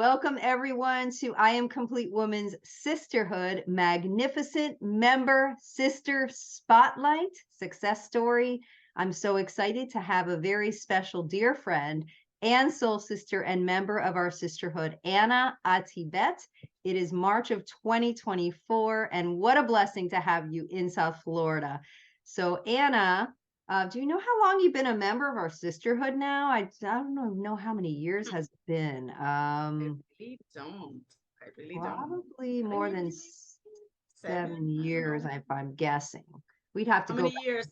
Welcome everyone to I Am Complete Woman's Sisterhood Magnificent Member Sister Spotlight Success Story. I'm so excited to have a very special dear friend and soul sister and member of our sisterhood, Anna Atibet. It is March of 2024, and what a blessing to have you in South Florida. So Anna, do you know how long you've been a member of our sisterhood now? I don't know how many years has it been. I really don't. I really don't. Probably Seven more years, than maybe? 7? 7 years, I don't know. I'm guessing. We'd have to How go many back. years?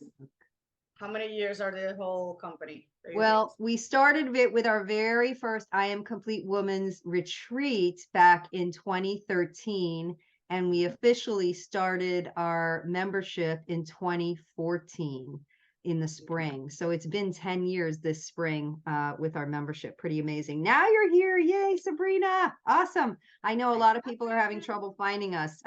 How many years are the whole company? Do you think? Well, we started it with our very first I Am Complete Woman's retreat back in 2013, and we officially started our membership in 2014 in the spring. So it's been 10 years this spring with our membership. Pretty amazing. Now you're here. Yay, Sabrina. Awesome. I know a I lot of got people are having it. trouble finding us.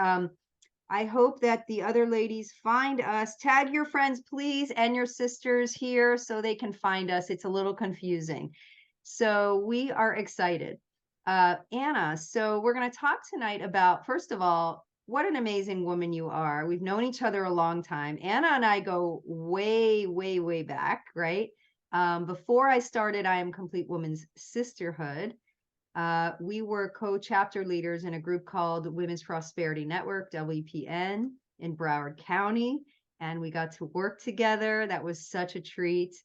I hope that the other ladies find us. Tag your friends, please, and your sisters here so they can find us. It's a little confusing. So we are excited. Anna, so we're going to talk tonight about, first of all, what an amazing woman you are. We've known each other a long time. Anna and I go way, way, way back, right? Before I started I Am Complete Woman's Sisterhood, we were co-chapter leaders in a group called Women's Prosperity Network, WPN, in Broward County. And we got to work together. That was such a treat.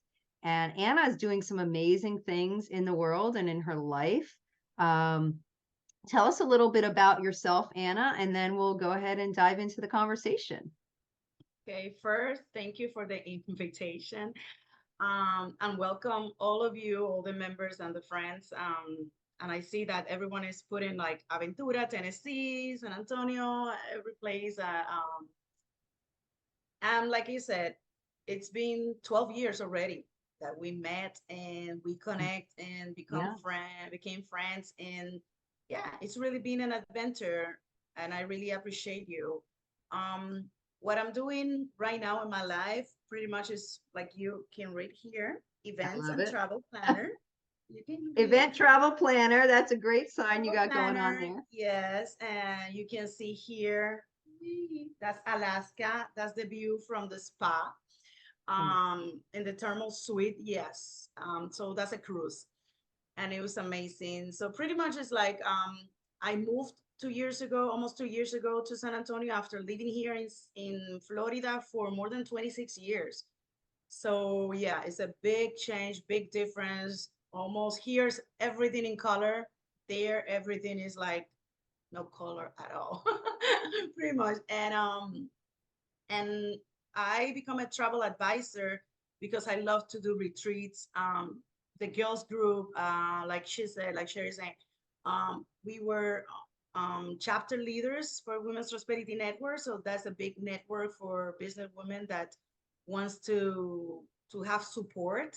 And Anna is doing some amazing things in the world and in her life. Um, Tell us a little bit about yourself, Anna, and then we'll go ahead and dive into the conversation. Okay, first, thank you for the invitation. And welcome all of you, all the members and the friends. And I see that everyone is putting like Aventura, Tennessee, San Antonio, every place. And like you said, it's been 12 years already that we met and we connect and Yeah. became friends. And yeah, it's really been an adventure and I really appreciate you. Um, what I'm doing right now in my life pretty much is like you can read here, I events love and it. travel planner. You can read Event travel planner. That's a great sign you travel got going on planner, there. yes, and you can see here, that's Alaska. That's the view from the spa. In the thermal suite, yes. So that's a cruise, and it was amazing. So pretty much it's like I moved 2 years ago, almost 2 years ago, to San Antonio after living here in Florida for more than 26 years. So yeah, it's a big change, big difference. Almost here's everything in color. There, everything is like no color at all, pretty much. And I become a travel advisor because I love to do retreats. The girls group, like she said, like Sherry saying, we were chapter leaders for Women's Prosperity Network. So that's a big network for business women that wants to have support.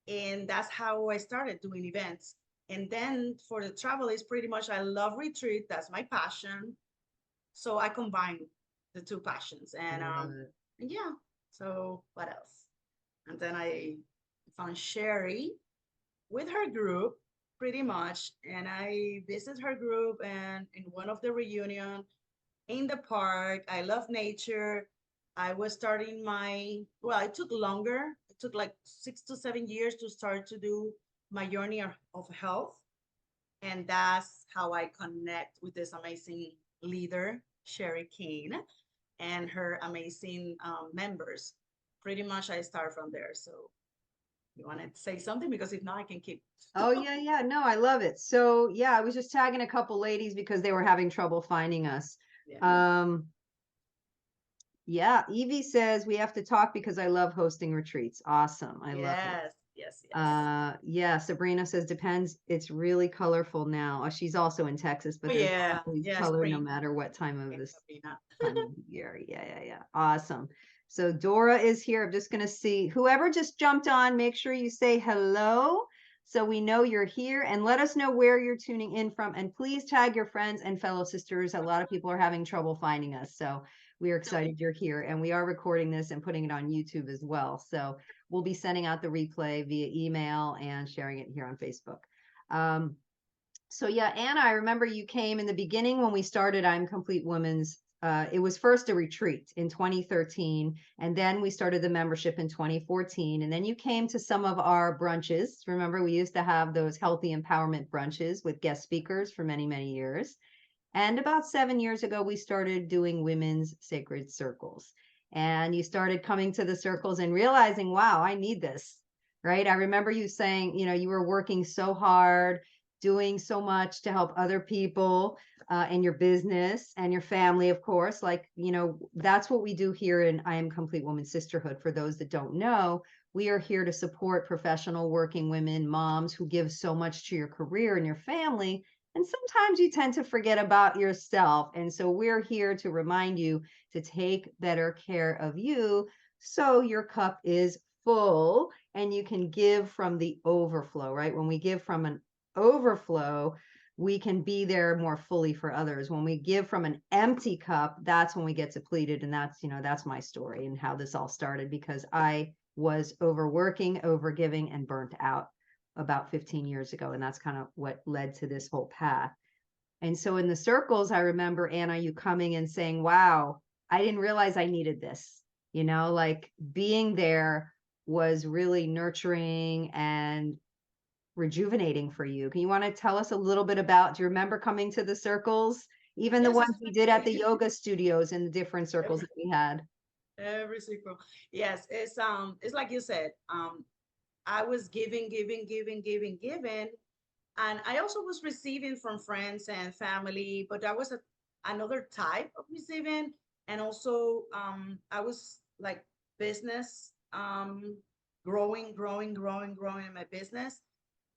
And that's how I started doing events. And then for the travel is pretty much I love retreat. That's my passion. So I combine the two passions. I love it. And yeah. So what else? And then I found Sherry with her group pretty much. And I visit her group and in one of the reunion in the park. I love nature. I was starting well, it took longer. It took like 6 to 7 years to start to do my journey of health. And that's how I connect with this amazing leader, Sherry Kane, and her amazing members. Pretty much I start from there. So you want to say something? Because if not, I can keep. Oh yeah, yeah. No, I love it. So yeah, I was just tagging a couple ladies because they were having trouble finding us. Yeah. Um, yeah, Evie says we have to talk because I love hosting retreats. Awesome. I love it. Yes, yes, yes. Yeah, Sabrina says depends. It's really colorful now. She's also in Texas, Oh but there's yeah, always yeah, color no spring. matter what time of Okay, this Sabrina. time of the year. Yeah, yeah, yeah. Awesome. So Dora is here. I'm just going to see whoever just jumped on, make sure you say hello so we know you're here and let us know where you're tuning in from. And please tag your friends and fellow sisters. A lot of people are having trouble finding us. So we are excited you're here. And we are recording this and putting it on YouTube as well. So we'll be sending out the replay via email and sharing it here on Facebook. Um, So yeah, Anna, I remember you came in the beginning when we started I'm Complete Women's. It was first a retreat in 2013, and then we started the membership in 2014. And then you came to some of our brunches. Remember, we used to have those healthy empowerment brunches with guest speakers for many, many years. And about 7 years ago, we started doing women's sacred circles. And you started coming to the circles and realizing, wow, I need this, right? I remember you saying, you were working so hard, doing so much to help other people in your business and your family, of course. Like, that's what we do here in I Am Complete Woman Sisterhood. For those that don't know, we are here to support professional working women, moms who give so much to your career and your family, and sometimes you tend to forget about yourself. And so we're here to remind you to take better care of you so your cup is full and you can give from the overflow, right? When we give from an overflow, we can be there more fully for others. When we give from an empty cup, that's when we get depleted. And that's my story and how this all started, because I was overworking, overgiving, and burnt out about 15 years ago. And that's kind of what led to this whole path. And so in the circles, I remember, Anna, you coming and saying, wow, I didn't realize I needed this. Like being there was really nurturing and rejuvenating for you. Can you want to tell us a little bit about, do you remember coming to the circles? Even the Yes, ones we did at the especially yoga studios and the different circles every that we had. every sequel. Yes, it's like you said. I was giving, giving, giving, giving, giving, and I also was receiving from friends and family, but that was another type of receiving. And also, I was like business, growing, growing, growing, growing in my business,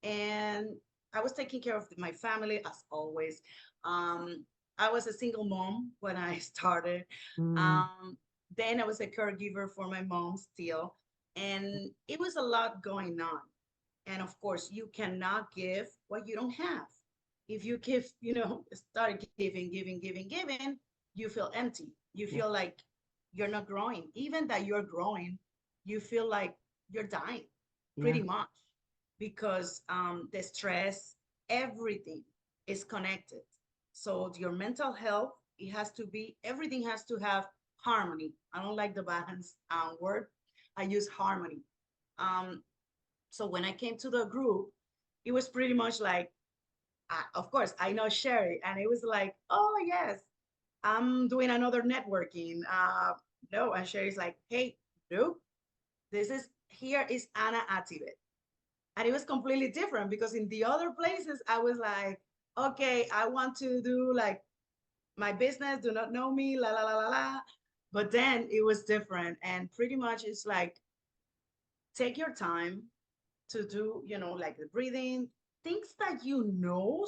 and I was taking care of my family as always. Um, I was a single mom when I started. Mm, Um, then I was a caregiver for my mom still, and it was a lot going on. And of course, you cannot give what you don't have. If you give, start giving, giving, giving, giving, you feel empty. You yeah, feel like you're not growing. Even that you're growing, you feel like you're dying yeah, pretty much, because the stress, everything is connected. So your mental health, it has to be, everything has to have harmony. I don't like the balance word. I use harmony. Um, so when I came to the group, it was pretty much like, of course, I know Sherry, and it was like, oh yes, I'm doing another networking. No, and Sherry's like, hey, nope, this is here is Anna Atibet. And it was completely different, because in the other places I was like, okay, I want to do like my business, do not know me, la la la la la. But then it was different, and pretty much it's like, take your time to do, like the breathing, things that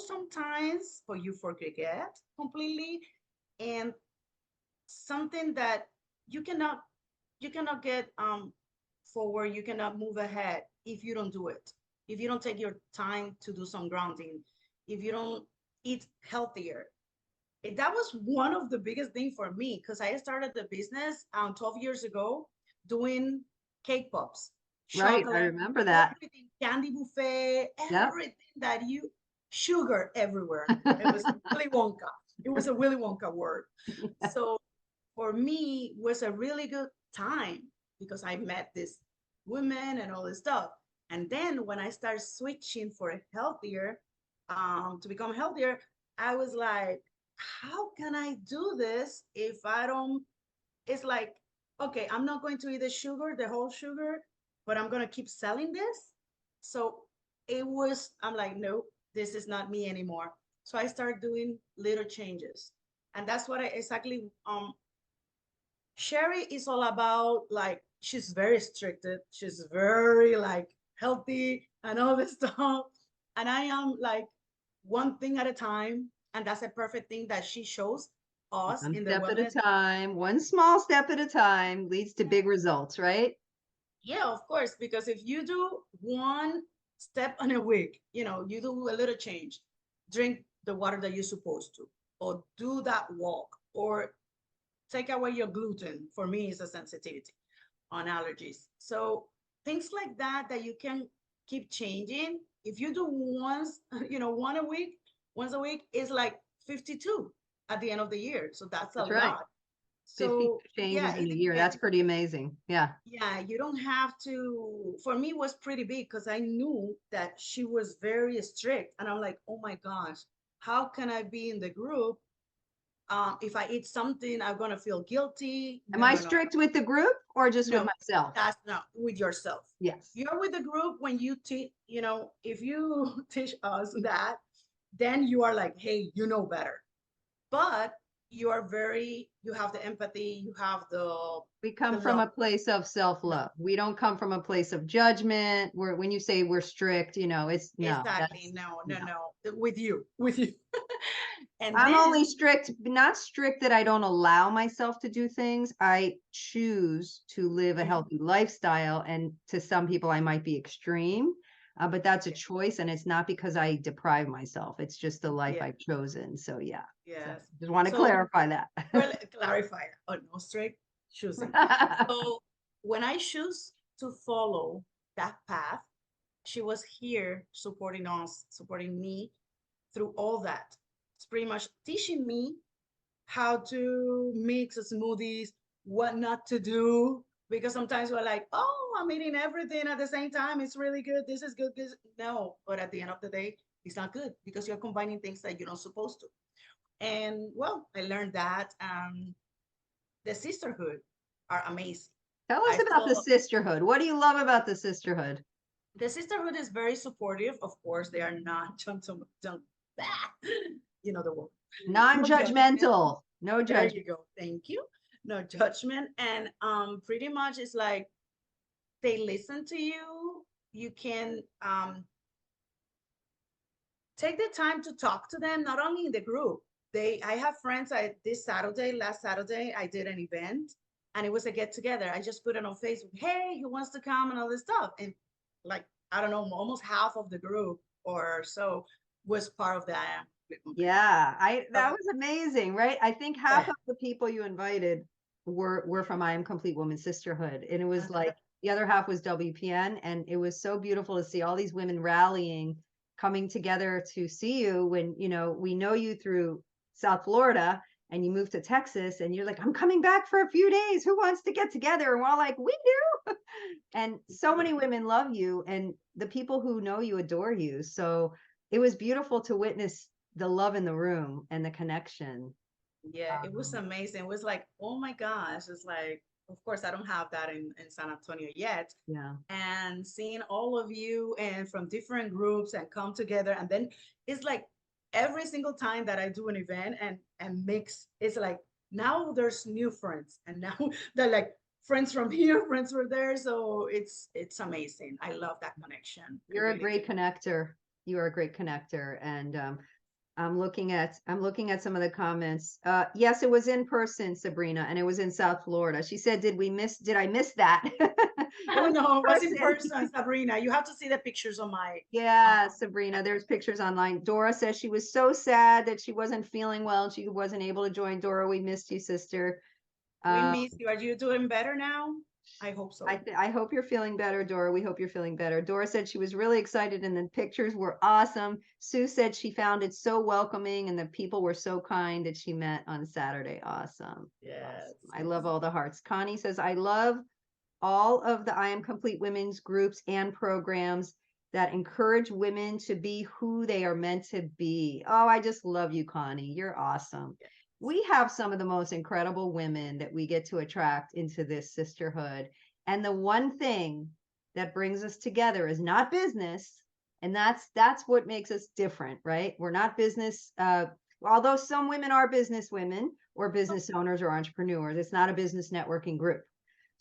sometimes, but you forget completely, and something that you cannot get forward, you cannot move ahead if you don't do it, if you don't take your time to do some grounding, if you don't eat healthier. That was one of the biggest thing for me, because I started the business 12 years ago doing cake pops, right. I chocolate, remember that. everything, candy buffet, Yep. everything that you sugar everywhere. It was Willy Wonka. It was a Willy Wonka word. So for me was a really good time, because I met this woman and all this stuff. And then when I started switching for a healthier, to become healthier, I was like, how can I do this if I don't? It's like, okay, I'm not going to eat the sugar, the whole sugar, but I'm going to keep selling this. So I'm like, no, this is not me anymore. So I started doing little changes. And that's what I exactly Sherry is all about, like, she's very stricted. She's very like healthy and all this stuff. And I am like one thing at a time. And that's a perfect thing that she shows us One in the step at a wellness. time, one small step at a time leads to big results, right? Yeah, of course. Because if you do one step in a week, you do a little change, drink the water that you're supposed to, or do that walk, or take away your gluten. For me, it's a sensitivity on allergies. So things like that you can keep changing. If you do once, one a week, once a week is like 52 at the end of the year. So that's a That's right. lot. 50 So yeah, changes in it a year. That's depends. pretty amazing. Yeah. Yeah, you don't have to. For me, it was pretty big because I knew that she was very strict, and I'm like, oh my gosh, how can I be in the group? If I eat something, I'm gonna feel guilty. Am No, I no, no, strict with the group or just with no. myself? That's not with yourself. Yes. You're with the group when you teach. If you teach us that, then you are like, hey, you know better. But you have the empathy, you have We come the from a love. place of No, self-love. We don't come from a place of judgment. Where when you say we're strict, it's no, exactly. that's No, no, no. no. With you. And I'm then only strict, not strict that I don't allow myself to do things. I choose to live a mhm, healthy lifestyle. And to some people, I might be extreme, but that's a yeah, choice. And it's not because I deprive myself. It's just the life yeah, I've chosen. So, yeah. So yes. just want to So clarify that. clarify. Oh, no straight choosing. So when I choose to follow that path, she was here supporting us, supporting me through all that. It's pretty much teaching me how to mix smoothies, what not to do. Because sometimes we're like, oh, I'm eating everything at the same time. It's really good. This is good. This no, but at the end of the day, it's not good because you're combining things that you're not supposed to. And well, I learned that the sisterhood are amazing. Tell us I about the still sisterhood. What do you love about the sisterhood? The sisterhood is very supportive. Of course, they are not you know the word. No judgment. Non-judgmental. No There judgment. you go. Thank you. No judgment. And pretty much it's like they listen to you. You can take the time to talk to them, not only in the group. I have friends. Last Saturday, I did an event, and it was a get together. I just put it on Facebook. Hey, who wants to come and all this stuff? And like I don't know, almost half of the group or so was part of that movement. Yeah, that So was amazing, right? I think half yeah, of the people you invited were from I Am Complete Woman Sisterhood. And it was uh-huh. like the other half was WPN. And it was so beautiful to see all these women rallying, coming together to see you when, we know you through South Florida and you moved to Texas and you're like, I'm coming back for a few days. Who wants to get together? And we're all like, we do. And so many women love you and the people who know you adore you. So it was beautiful to witness the love in the room and the connection. Yeah, it was Um, amazing. It was like, oh my gosh, it's like, of course, I don't have that in San Antonio yet. yeah. And seeing all of you and from different groups and come together. And then it's like every single time that I do an event and mix, it's like now there's new friends and now they're like friends from here, friends from there. So it's amazing. I love that connection. I You're a really do. great connector. You are a great connector. And I'm looking at some of the comments. Yes, it was in person, Sabrina, and it was in South Florida. She said, did I miss that? It was No, it in was in person. person, Sabrina. You have to see the pictures on my Yeah, yeah. Sabrina, there's pictures online. Dora says she was so sad that she wasn't feeling well and she wasn't able to join. Dora, we missed you, sister. We Um, miss you. Are you doing better now? I hope so. I hope you're feeling better, Dora. We hope you're feeling better. Dora said she was really excited and the pictures were awesome. Sue said she found it so welcoming and the people were so kind that she met on Saturday. Awesome. Yes, Awesome. I yes. love all the hearts. Connie says, I love all of the I Am Complete Women's groups and programs that encourage women to be who they are meant to be. Oh, I just love you, Connie. You're awesome. Yes. We have some of the most incredible women that we get to attract into this sisterhood. And the one thing that brings us together is not business. And that's what makes us different, right? We're not business although some women are business women or business owners or entrepreneurs, it's not a business networking group.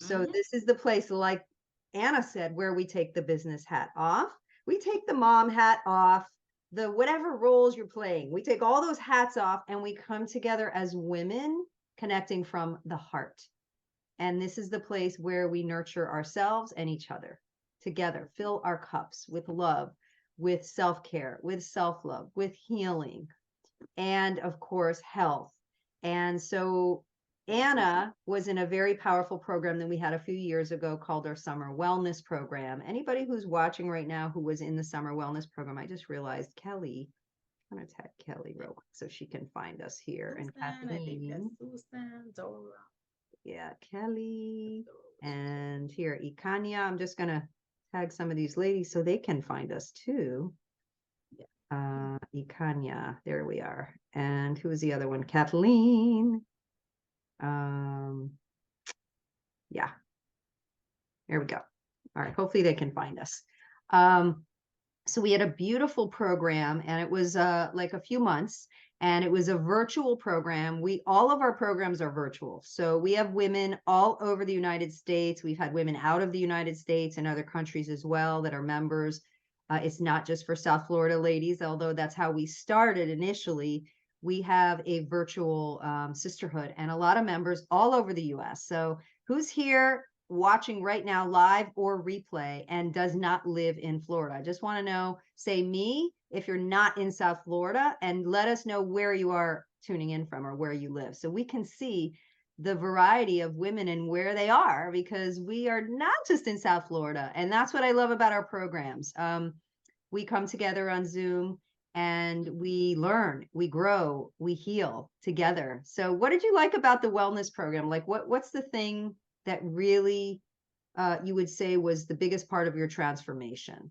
So Mhm. this is the place, like Anna said, where we take the business hat off. We take the mom hat off, the whatever roles you're playing. We take all those hats off and we come together as women connecting from the heart. And this is the place where we nurture ourselves and each other together, fill our cups with love, with self care, with self love, with healing, and of course, health. And so Anna was in a very powerful program that we had a few years ago called our Summer Wellness Program. Anybody who's watching right now who was in the Summer Wellness Program, I just realized Kelly I'm gonna tag Kelly real quick so she can find us here. And Susan, I think that's Kathleen. Susan, Dora. Yeah, Kelly. And here, Ikanya. I'm just gonna tag some of these ladies so they can find us too. Yeah. Ikanya. There we are. And who was the other one? Kathleen. Yeah. There we go. All right. Hopefully they can find us. So we had a beautiful program, and it was like a few months, and it was a virtual program. All of our programs are virtual. So we have women all over the United States. We've had women out of the United States and other countries as well that are members. It's not just for South Florida ladies, although that's how we started initially. We have a virtual sisterhood and a lot of members all over the US. So who's here watching right now live or replay and does not live in Florida? I just want to know, say me if you're not in South Florida, and let us know where you are tuning in from or where you live so we can see the variety of women and where they are, because we are not just in South Florida. And that's what I love about our programs. We come together on Zoom and we learn, we grow, we heal together. So what did you like about the wellness program? Like what's the thing that really you would say was the biggest part of your transformation,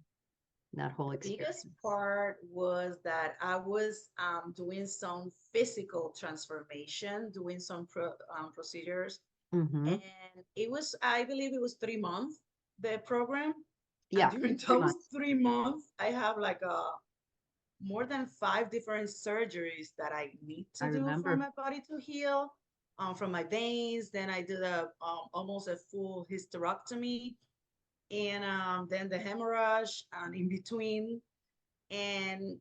that whole The experience? biggest part was that I was doing some physical transformation, doing some procedures, Mm-hmm. and it was, I believe, it was 3 months the program, and Yeah, during 3 those months. 3 months, I have like a more than 5 different surgeries that I need I to do for remember. my body to heal, from my veins. Then I did a almost a full hysterectomy, and then the hemorrhage and in between. And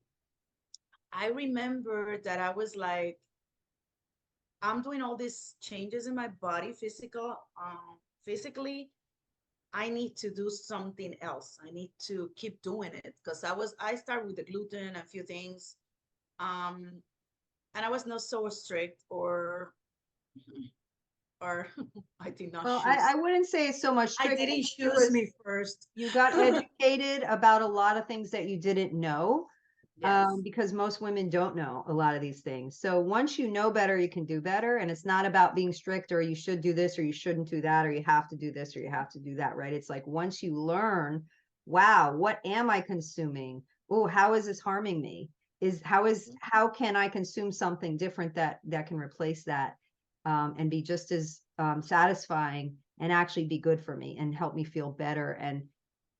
I remember that I was like, I'm doing all these changes in my body, physically. I need to do something else. I need to keep doing it because I started with the gluten and a few things. Um, and I was not so strict, or I did not Well, I choose. wouldn't say it's so much I strict. I didn't think it choose was me first. you got educated about a lot of things that you didn't know, Yes. because most women don't know a lot of these things. So once you know better, you can do better. And it's not about being strict or you should do this or you shouldn't do that or you have to do this or you have to do that, right? It's like once you learn, wow, what am I consuming? Oh, how is this harming me? How can I consume something different that can replace that, and be just as satisfying and actually be good for me and help me feel better. And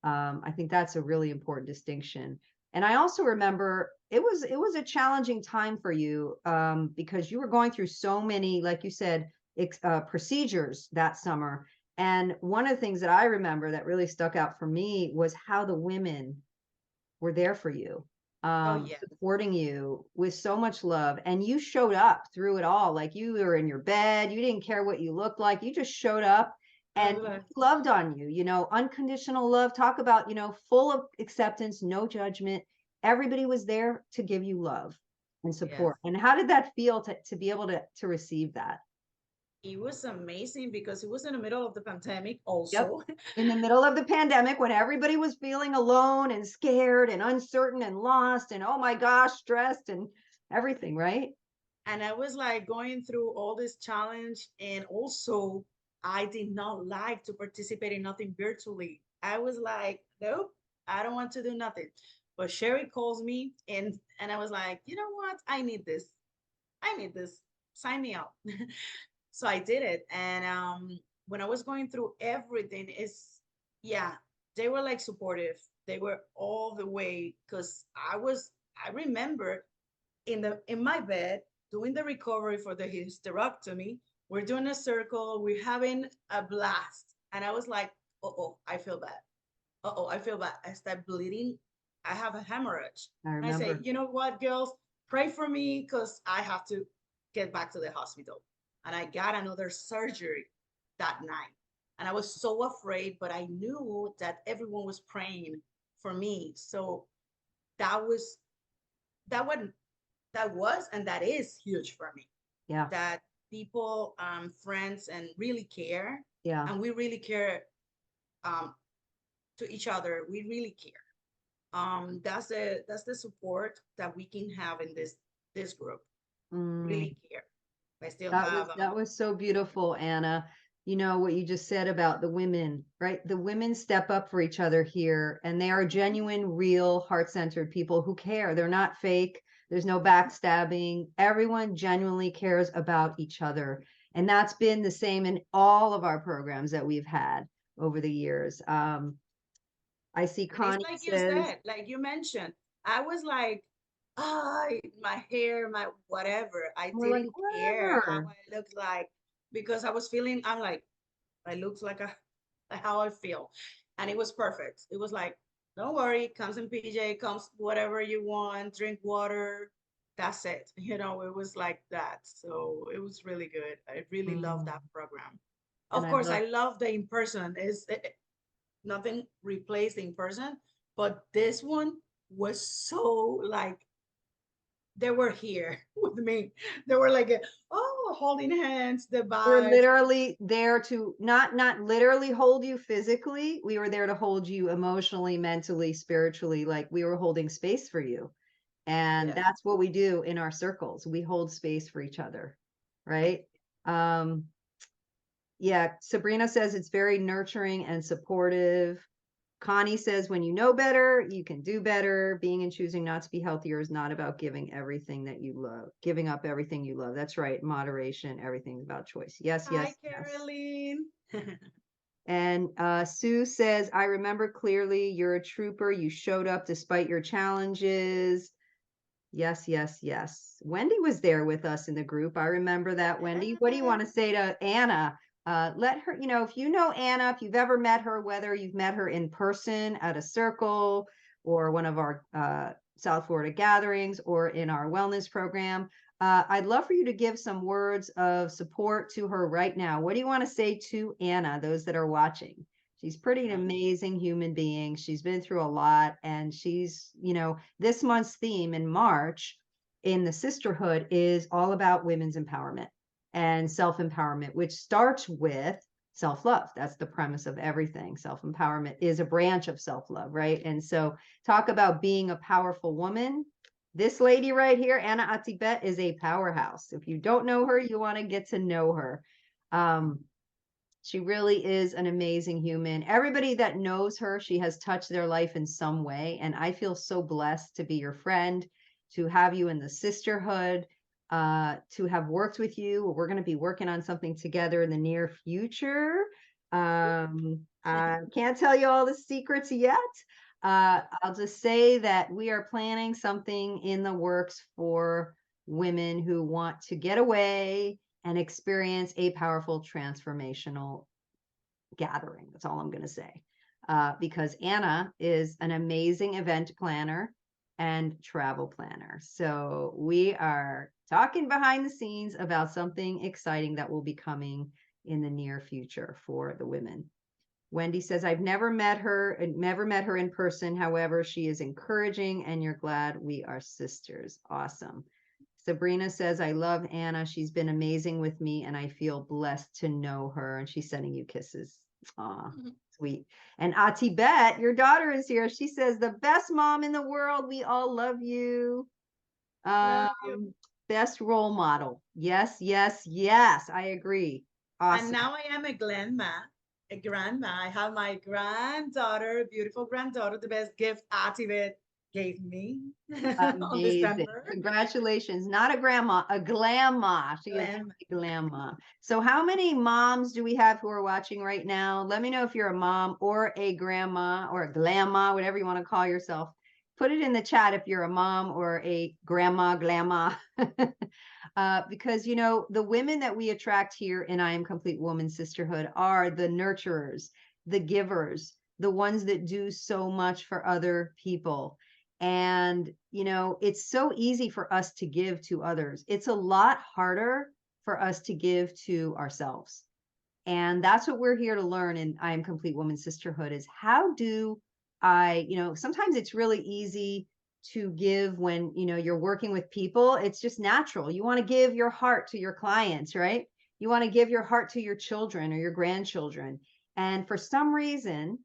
I think that's a really important distinction. And I also remember it was a challenging time for you, because you were going through so many, like you said, procedures that summer. And one of the things that I remember that really stuck out for me was how the women were there for you, Oh yeah. supporting you with so much love. And you showed up through it all. Like you were in your bed, you didn't care what you looked like, you just showed up I and was like, loved on you, unconditional love. Talk about, full of acceptance, no judgment. Everybody was there to give you love and yes. support. And how did that feel to be able to receive that? It was amazing because it was in the middle of the pandemic Yep. also. In the middle of the pandemic, when everybody was feeling alone and scared and uncertain and lost and, oh my gosh, stressed and everything, right? And I was like going through all this challenge. And also, I did not like to participate in nothing virtually. I was like, nope, I don't want to do nothing. But Sherry calls me, and I was like, you know what? I need this. I need this. Sign me up. So I did it. And when I was going through everything, yeah, they were like supportive. They were all the way, because I remember in my bed doing the recovery for the hysterectomy. We're doing a circle, we're having a blast. And I was like, oh, I feel bad. Oh, I feel bad. I start bleeding. I have a hemorrhage. I And I say, remember. you know what, girls, pray for me because I have to get back to the hospital. And I got another surgery that night. And I was so afraid, but I knew that everyone was praying for me. So that was that wasn't that was and that is huge for me, Yeah. that people, friends, and really care, Yeah. and we really care, um, to each other. We really care. That's the support that we can have in this group. Mm. Really care. I still That have was that was so beautiful, Anna. You know what you just said about the women, right? The women step up for each other here, and they are genuine, real, heart-centered people who care. They're not fake. There's no backstabbing. Everyone genuinely cares about each other. And that's been the same in all of our programs that we've had over the years. I see And it's Connie like you says, said, like you mentioned, I was like, ah, my hair, my whatever. I we're like, didn't care how whatever. I looked like because I was feeling, I'm like, I look like how I feel. And it was perfect. It was like, don't worry, comes in PJ, comes whatever you want, drink water. That's it. It was like that. So it was really good. I really love Mm, that program. and Of I course, love I love the in person. Is nothing replaced in person, but this one was so like they were here with me. They were like, oh, holding hands, the we're vibes. literally there to not literally hold you physically. We were there to hold you emotionally, mentally, spiritually, like we were holding space for you. And Yeah. that's what we do in our circles. We hold space for each other, right? Um, yeah, Sabrina says it's very nurturing and supportive. Connie says, when you know better, you can do better. Being and choosing not to be healthier is not about giving everything that you love, giving up everything you love. That's right. Moderation, everything's about choice. Yes, Hi, yes, yes. Caroline. And Sue says, I remember clearly you're a trooper. You showed up despite your challenges. Yes, yes, yes. Wendy was there with us in the group. I remember that, Wendy. What do you want to say to Anna? Let her, if you know Anna, if you've ever met her, whether you've met her in person at a circle or one of our South Florida gatherings or in our wellness program, I'd love for you to give some words of support to her right now. What do you want to say to Anna, those that are watching? She's pretty an amazing human being. She's been through a lot, and she's, this month's theme in March in the Sisterhood is all about women's empowerment and self-empowerment, which starts with self-love. That's the premise of everything. Self-empowerment is a branch of self-love, right? And so talk about being a powerful woman. This lady right here, Anna Atibet, is a powerhouse. If you don't know her, you want to get to know her. She really is an amazing human. Everybody that knows her, she has touched their life in some way. And I feel so blessed to be your friend, to have you in the sisterhood, to have worked with you. We're going to be working on something together in the near future. I can't tell you all the secrets yet. I'll just say that we are planning something in the works for women who want to get away and experience a powerful transformational gathering. That's all I'm going to say. Because Anna is an amazing event planner and travel planner. So we are talking behind the scenes about something exciting that will be coming in the near future for the women. Wendy says, I've never met her in person. However, she is encouraging and you're glad we are sisters. Awesome. Sabrina says, I love Anna. She's been amazing with me and I feel blessed to know her. And she's sending you kisses. Aw, sweet. And Atibet, your daughter is here. She says, the best mom in the world. We all love you. Love you. Best role model. Yes, yes, yes. I agree. And Awesome. now I am a grandma. A grandma. I have my granddaughter, beautiful granddaughter, the best gift Activate gave me on Amazing. December. Congratulations. Not a grandma, a glamma. She is Glam. a glamma. So how many moms do we have who are watching right now? Let me know if you're a mom or a grandma or a glamma, whatever you want to call yourself. Put it in the chat if you're a mom or a grandma, glamma. Because the women that we attract here in I Am Complete Woman Sisterhood are the nurturers, the givers, the ones that do so much for other people. And, it's so easy for us to give to others. It's a lot harder for us to give to ourselves. And that's what we're here to learn in I Am Complete Woman Sisterhood is how do sometimes it's really easy to give when, you're working with people. It's just natural. You want to give your heart to your clients, right? You want to give your heart to your children or your grandchildren. And for some reason,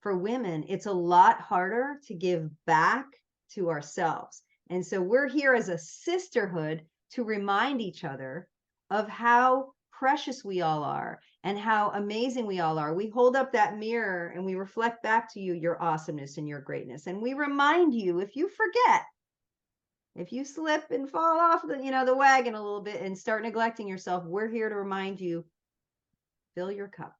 for women, it's a lot harder to give back to ourselves. And so we're here as a sisterhood to remind each other of how precious we all are and how amazing we all are. We hold up that mirror and we reflect back to you your awesomeness and your greatness. And we remind you, if you forget, if you slip and fall off the wagon a little bit and start neglecting yourself, we're here to remind you, fill your cup.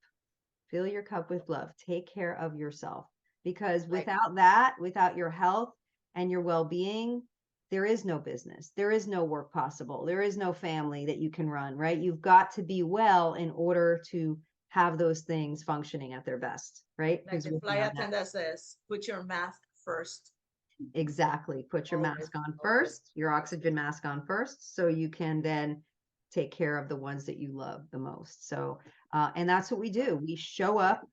Fill your cup with love. Take care of yourself, because Like without that, without your health and your well-being, there is no business. There is no work possible. There is no family that you can run, right? You've got to be well in order to have those things functioning at their best, right? like Because the flight without that, attendant says, put your mask first. exactly. Put your Always, mask on always, first, your always. oxygen mask on first, so you can then take care of the ones that you love the most. So, and that's what we do. We show up.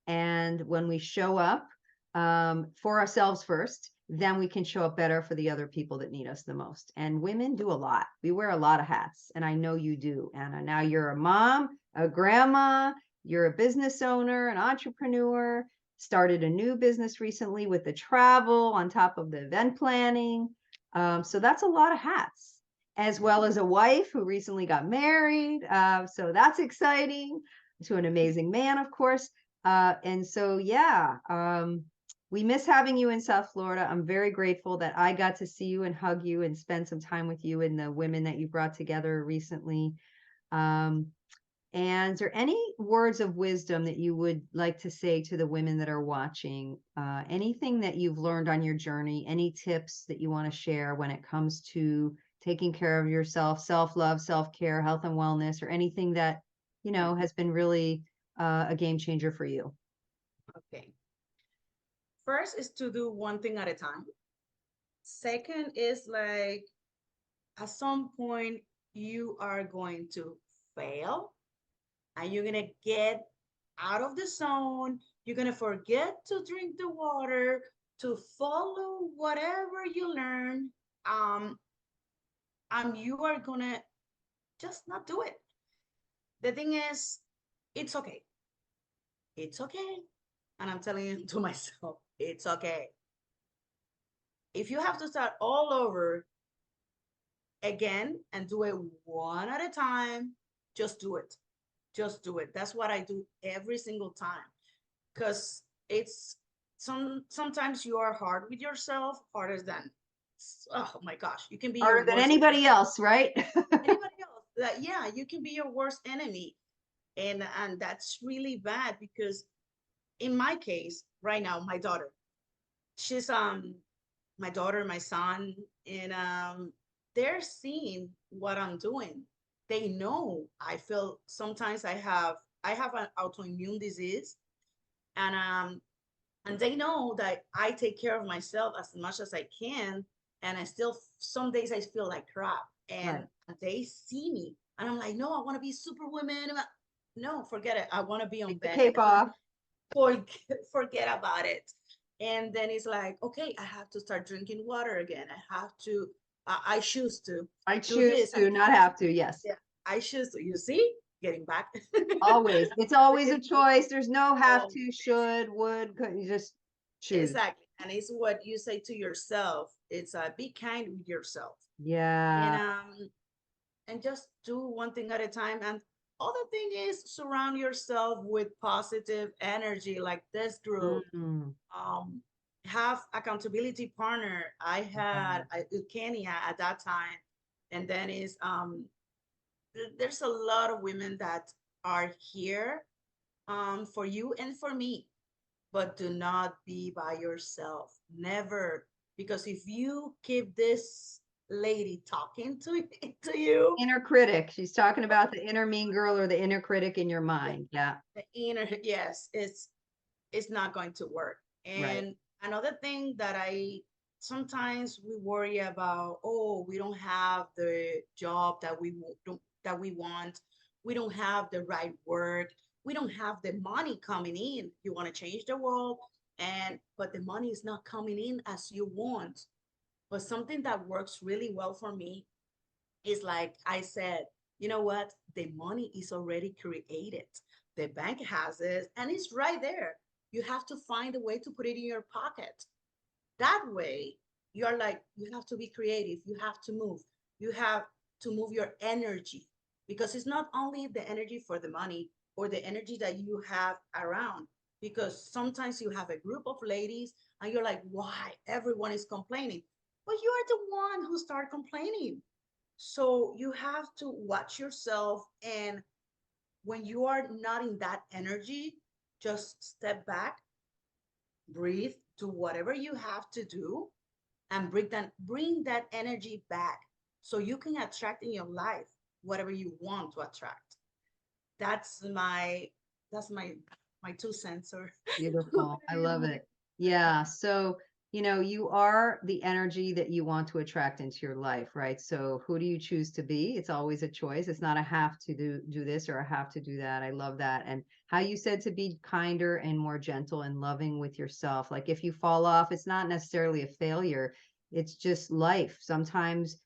And when we show up for ourselves first, then we can show up better for the other people that need us the most. And women do a lot. We wear a lot of hats. And I know you do, Anna. Now you're a mom, a grandma, you're a business owner, an entrepreneur, started a new business recently with the travel on top of the event planning. So that's a lot of hats, as well as a wife who recently got married. So that's exciting, to an amazing man, of course. And so, yeah, we miss having you in South Florida. I'm very grateful that I got to see you and hug you and spend some time with you and the women that you brought together recently. Um, and is there any words of wisdom that you would like to say to the women that are watching? Anything that you've learned on your journey? Any tips that you want to share when it comes to taking care of yourself, self-love, self-care, health and wellness, or anything that, has been really a game changer for you? Okay. First is to do one thing at a time. Second is like at some point you are going to fail and you're going to get out of the zone. You're going to forget to drink the water, to follow whatever you learn. Um, and you are going to just not do it. The thing is, it's okay. It's okay. And I'm telling you to myself, it's okay. If you have to start all over again and do it one at a time, just do it. Just do it. That's what I do every single time. Because it's sometimes you are hard with yourself, harder than, oh my gosh, you can be your Harder than worst anybody enemy. else, right? Anybody else, that yeah, you can be your worst enemy. And that's really bad because in my case, right now, my daughter, she's my daughter, my son, and they're seeing what I'm doing. They know I feel sometimes I have an autoimmune disease, and they know that I take care of myself as much as I can, and I still some days I feel like crap, and Right. they see me, and I'm like, no, I want to be superwoman. No, forget it. I want to be on Take the bed. cape off. forget, forget about it. And then it's like, okay, I have to start drinking water again. I have to, I choose to I do choose this. I to not have to, have to. Yes. yeah, I choose to. You see, getting back. Always. It's always a It's choice. There's no have always to, should, would, could. You just choose. exactly, and it's what you say to yourself. It's be kind with yourself, and Yeah. just do one thing at a time. And other thing is surround yourself with positive energy, like this group. Mm, um, have accountability partner. I yeah. had Kenya at that time, and then is there's a lot of women that are here for you and for me, but do not be by yourself. Never, because if you keep this lady talking to to you, Inner critic. She's talking about the inner mean girl or the inner critic in your yeah, mind. Yeah. the inner yes, it's not going to work. Right. And another thing that I sometimes we worry about, oh, we don't have the job that that we want. We don't have the right work. We don't have the money coming in. You want to change the world and but the money is not coming in as you want. But something that works really well for me is like I said, you know what? The money is already created. The bank has it and it's right there. You have to find a way to put it in your pocket. That way, you're like, you have to be creative. You have to move. You have to move your energy, because it's not only the energy for the money or the energy that you have around. Because sometimes you have a group of ladies and you're like, why everyone is complaining? But you are the one who started complaining. So you have to watch yourself. And when you are not in that energy, just step back, breathe, do whatever you have to do, and bring that energy back so you can attract in your life whatever you want to attract. That's my 2 cents or Beautiful. I whatever you love want to it. consider. Yeah. So, you are the energy that you want to attract into your life, right? So who do you choose to be? It's always a choice. It's not a have to do this or a have to do that. I love that. And how you said to be kinder and more gentle and loving with yourself. Like if you fall off, it's not necessarily a failure. It's just life. Sometimes,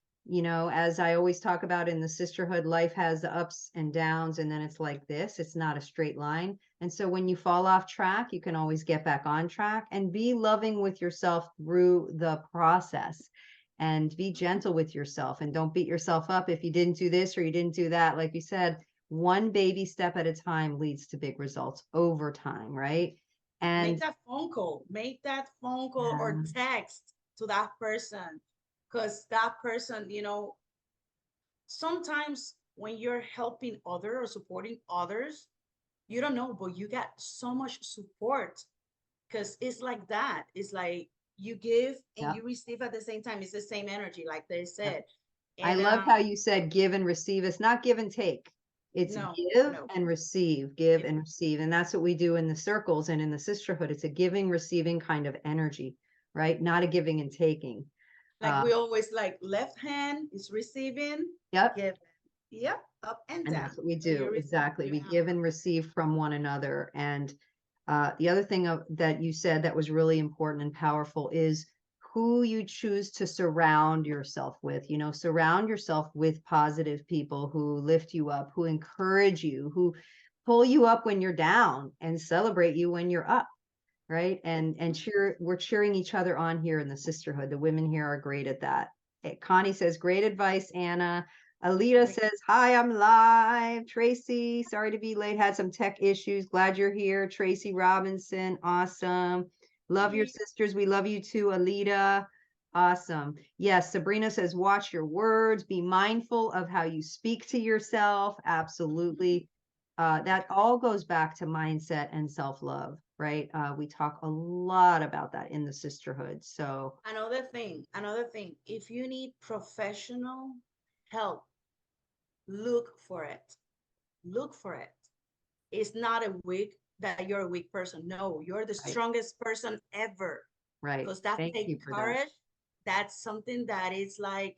as I always talk about in the sisterhood, life has the ups and downs, and then it's like this. It's not a straight line. And so when you fall off track, you can always get back on track and be loving with yourself through the process and be gentle with yourself and don't beat yourself up if you didn't do this or you didn't do that. Like you said, one baby step at a time leads to big results over time, right? Make And that phone call. Make that phone call or yeah, text to that person, because that person, sometimes when you're helping others or supporting others, you don't know, but you get so much support, because it's like that. It's like you give and yeah, you receive at the same time. It's the same energy, like they yeah. said. I And loved how you said give and receive. It's not give and take. It's no, give no, and receive, give give. and receive. And that's what we do in the circles and in the sisterhood. It's a giving, receiving kind of energy, right? Not a giving and taking. Like Uh, we always like left hand is receiving, yep. give. Yep, up and And down. that's what we So you do. receive, Exactly. you We have give up and and down. receive from one another. And the other thing that you said that was really important and powerful is who you choose to surround yourself with. Surround yourself with positive people who lift you up, who encourage you, who pull you up when you're down and celebrate you when you're up, right? And we're cheering each other on here in the sisterhood. The women here are great at that. Connie says, great advice, Anna. Alita Thank says, hi, I'm live. Tracy, sorry to be late, had some tech issues. Glad you're here. Tracy Robinson, awesome. Love your you. sisters. We love you too, Alita. Awesome. Yes, Sabrina says, watch your words, be mindful of how you speak to yourself. Absolutely. That all goes back to mindset and self-love, right? We talk a lot about that in the sisterhood. So, Another thing, if you need professional help, look for it. Look for it. It's not a weak that you're a weak person. No, you're the right, strongest person ever. right. Because that Thank takes you for that. courage. That's something that is like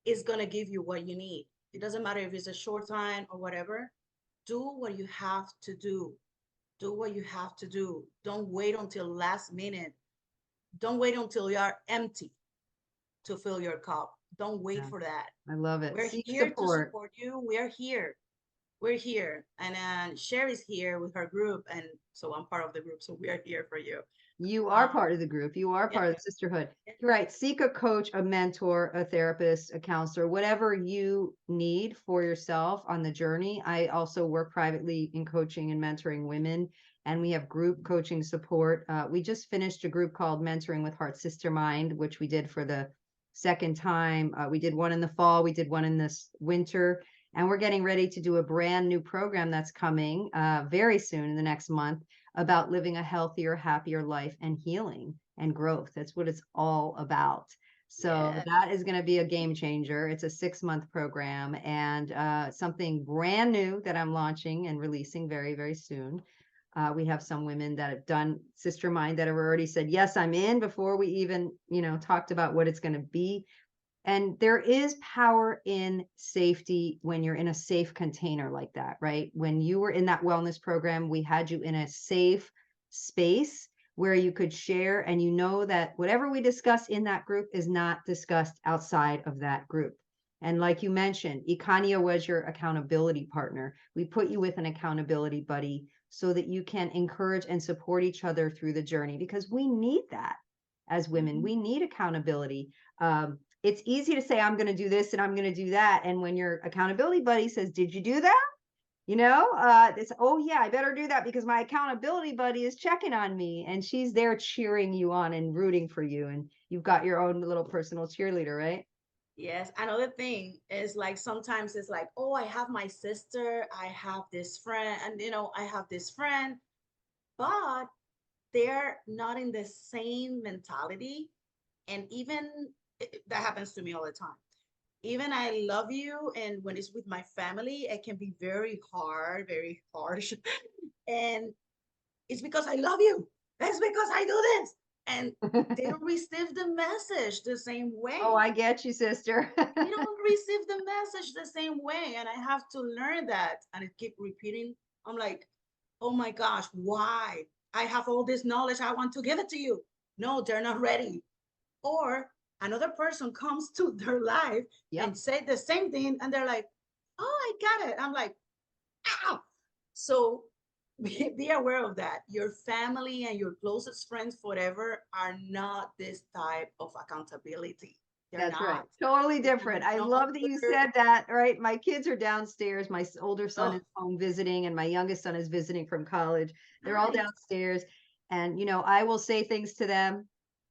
is gonna give you what you need. It doesn't matter if it's a short time or whatever. Do what you have to do. Do what you have to do. Don't wait until last minute. Don't wait until you are empty to fill your cup. Don't wait Yeah, for that. I love it. We're Seek here to support. support you. We're here. We're here. And Sherry's here with her group. And so I'm part of the group. So we are here for you. You are Um, part of the group. You are yeah, part of the sisterhood. yeah, You're right. Seek a coach, a mentor, a therapist, a counselor, whatever you need for yourself on the journey. I also work privately in coaching and mentoring women, and we have group coaching support. We just finished a group called Mentoring with Heart Sister Mind, which we did for the second time. We did one in the fall, we did one in this winter, and we're getting ready to do a brand new program that's coming very soon in the next month about living a healthier, happier life and healing and growth. That's what it's all about. So yeah. that is going to be a game changer. It's a 6-month program and something brand new that I'm launching and releasing very, very soon. We have some women that have done Sister Mind that have already said, yes, I'm in before we even, talked about what it's going to be. And there is power in safety when you're in a safe container like that, right? When you were in that wellness program, we had you in a safe space where you could share, and you know that whatever we discuss in that group is not discussed outside of that group. And like you mentioned, Ikania was your accountability partner. We put you with an accountability buddy so that you can encourage and support each other through the journey, because we need that as women. Mhm. We need accountability. It's easy to say, I'm going to do this and I'm going to do that. And when your accountability buddy says, did you do that? It's, oh yeah, I better do that because my accountability buddy is checking on me and she's there cheering you on and rooting for you. And you've got your own little personal cheerleader, right? Yes, another thing is like sometimes it's like, oh, I have my sister, I have this friend, and I have this friend, but they're not in the same mentality. And even that happens to me all the time. Even I love you, and when it's with my family, it can be very hard, very harsh. And it's because I love you. That's because I do this. And they don't receive the message the same Oh, way. I get you, sister. They don't receive the message the same way. And I have to learn that. And I keep repeating. I'm like, oh my gosh, why? I have all this knowledge. I want to give it to you. No, they're not ready. Or another person comes to their life Yep, and say the same thing. And they're like, oh, I got it. I'm like, ow. So be aware of that. Your family and your closest friends forever are not this type of accountability. They're that's right. not. Totally They can different. be I no love that you older. said that, right? My kids are downstairs. My older son is Oh, home visiting, and my youngest son is visiting from college. They're all nice. downstairs. And, I will say things to them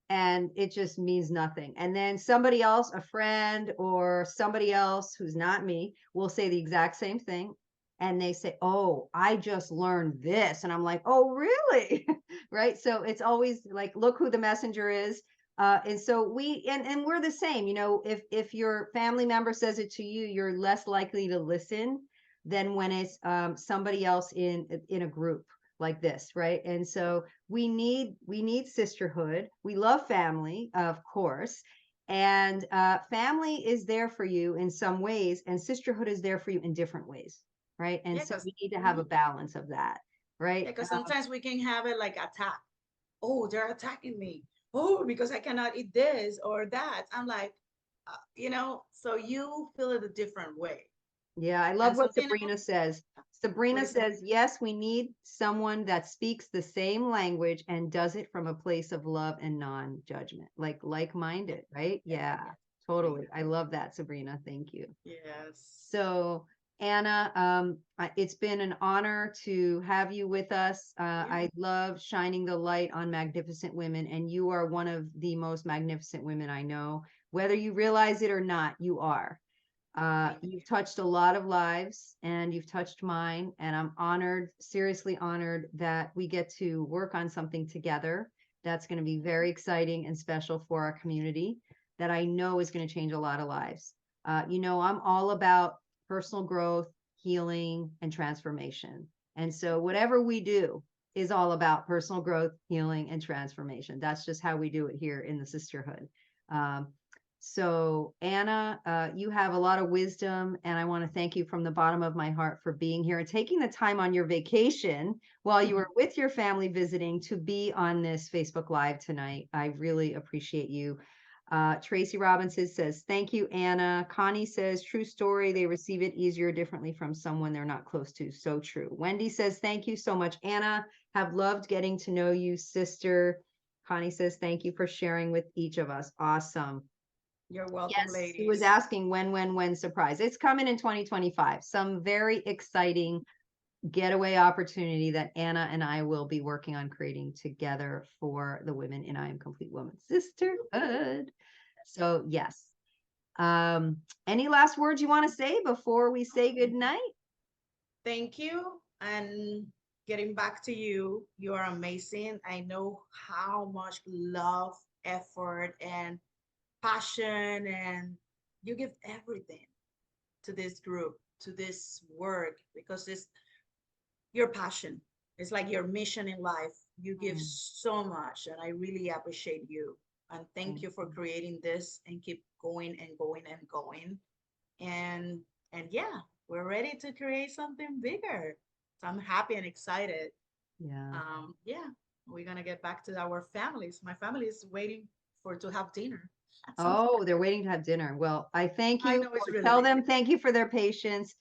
and it just means nothing. And then somebody else, a friend or somebody else who's not me, will say the exact same thing. And they say, oh, I just learned this. And I'm like, oh, really? Right. So it's always like, look who the messenger is. And so and we're the same, if your family member says it to you, you're less likely to listen than when it's somebody else in a group like this, right? And so we need sisterhood. We love family, of course, and family is there for you in some ways, and sisterhood is there for you in different ways, right? And Yeah, so because we need to have a balance of that, yeah, right? because sometimes we can have it like attack. Oh, they're attacking me. Oh, because I cannot eat this or that. I'm like, so you feel it a different way. Yeah, I love And what something Sabrina else, says. what Sabrina is it? says, yes, we need someone that speaks the same language and does it from a place of love and non-judgment, Yes, like-minded, right? yes, Yeah, yes, totally. Sabrina. I love that, Sabrina. Thank you. Yes. So, Anna, it's been an honor to have you with us. I You. love shining the light on magnificent women, and you are one of the most magnificent women I know. Whether you realize it or not, you are. Thank You've you. touched a lot of lives and you've touched mine. And I'm honored, seriously honored that we get to work on something together that's going to be very exciting and special for our community that I know is going to change a lot of lives. I'm all about personal growth, healing, and transformation. And so whatever we do is all about personal growth, healing, and transformation. That's just how we do it here in the sisterhood. Um, so, Anna, you have a lot of wisdom, and I want to thank you from the bottom of my heart for being here and taking the time on your vacation while you were with your family visiting to be on this Facebook Live tonight. I really appreciate you. Tracy Robinson says, thank you, Anna. Connie says, true story. They receive it easier differently from someone they're not close to. So true. Wendy says, thank you so much, Anna. Have loved getting to know you, sister. Connie says, thank you for sharing with each of us. Awesome. You're welcome, Yes, he was ladies. asking when surprise. It's coming in 2025. Some very exciting getaway opportunity that Anna and I will be working on creating together for the women in I Am Complete Woman Sisterhood. So yes. Any last words you want to say before we say good night? Thank you. And getting back to you, you are amazing. I know how much love, effort, and passion, and you give everything to this group, to this work, because it's your passion. It's like your mission in life. You give Mm, so much, and I really appreciate you. And thank thank you for you. creating this and keep going and going and going. And yeah, we're ready to create something bigger. So I'm happy and excited. Yeah. Yeah, we're gonna get back to our families. My family is waiting for to have dinner at some point. Oh, they're waiting to have dinner. Well, I thank I you know it's for really tell late. them thank you for their patience.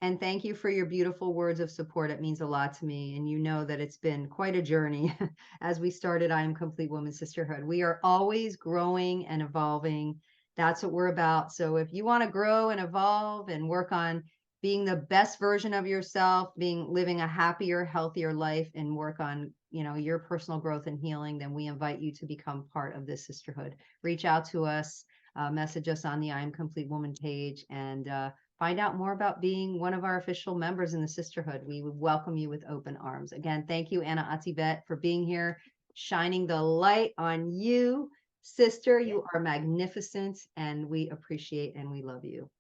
And thank you for your beautiful words of support. It means a lot to me. And you know that it's been quite a journey as we started I Am Complete Woman Sisterhood. We are always growing and evolving. That's what we're about. So if you want to grow and evolve and work on being the best version of yourself, living a happier, healthier life, and work on, your personal growth and healing, then we invite you to become part of this sisterhood. Reach out to us, message us on the I Am Complete Woman page, and find out more about being one of our official members in the sisterhood. We would welcome you with open arms. Again, thank you, Anna Atibet, for being here, shining the light on you, sister. Yeah. You are magnificent, and we appreciate and we love you.